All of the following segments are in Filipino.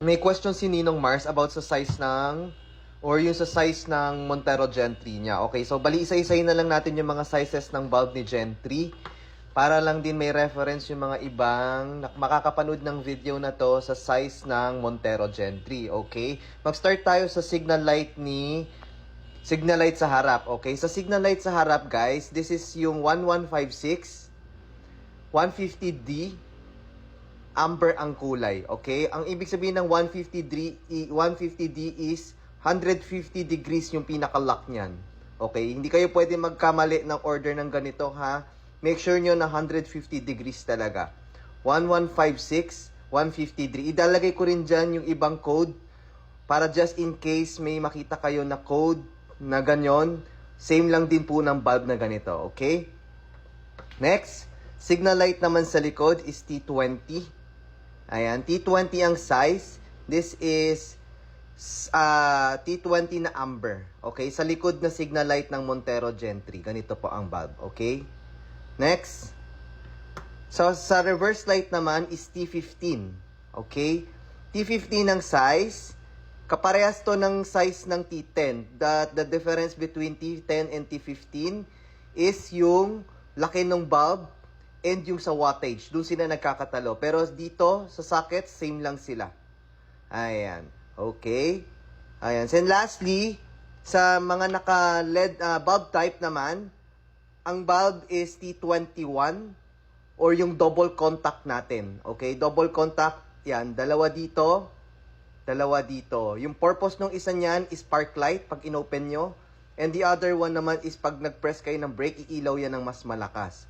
May question si Ninong Mars about sa size ng or yung sa size ng Montero Gen 3 niya. Okay, so bali isa-isay na lang natin yung mga sizes ng bulb ni Gen 3 para lang din may reference yung mga ibang makakapanood ng video na to sa size ng Montero Gen 3. Okay, mag-start tayo sa signal light sa harap. Okay, sa signal light sa harap guys, this is yung 1156 150D amber ang kulay, okay? Ang ibig sabihin ng 150D is 150 degrees yung pinaka-lock niyan. Okay? Hindi kayo pwede magkamali ng order ng ganito, ha? Make sure nyo na 150 degrees talaga. 1156, 153. Idalagay ko rin dyan yung ibang code para just in case may makita kayo na code na ganyon. Same lang din po ng bulb na ganito, okay? Next, signal light naman sa likod is T20. Ayan, T20 ang size. This is T20 na amber. Okay, sa likod na signal light ng Montero Gen 3. Ganito po ang bulb, okay? Next. So, sa reverse light naman is T15. Okay? T15 ang size. Kaparehas to ng size ng T10. The difference between T10 and T15 is yung laki ng bulb and yung sa wattage. Doon sila nagkakatalo. Pero dito, sa socket, same lang sila. Ayan. Okay. Ayan. And lastly, sa mga naka-LED bulb type naman, ang bulb is T21 or yung double contact natin. Okay? Double contact, yan. Dalawa dito, dalawa dito. Yung purpose ng isa niyan is spark light pag inopen nyo. And the other one naman is pag nag-press kayo ng brake, iilaw yan ng mas malakas.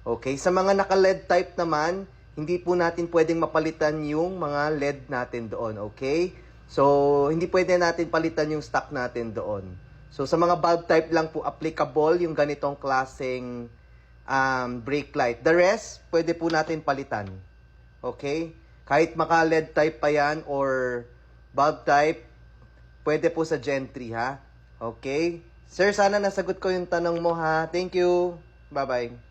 Okay, sa mga naka-LED type naman, hindi po natin pwedeng mapalitan yung mga LED natin doon, okay? So, hindi pwede natin palitan yung stock natin doon. So, sa mga bulb type lang po applicable yung ganitong klaseng brake light. The rest, pwede po natin palitan. Okay? Kahit maka-LED type pa yan or bulb type, pwede po sa Gen 3, ha? Okay? Sir, sana nasagot ko yung tanong mo, ha? Thank you. Bye-bye.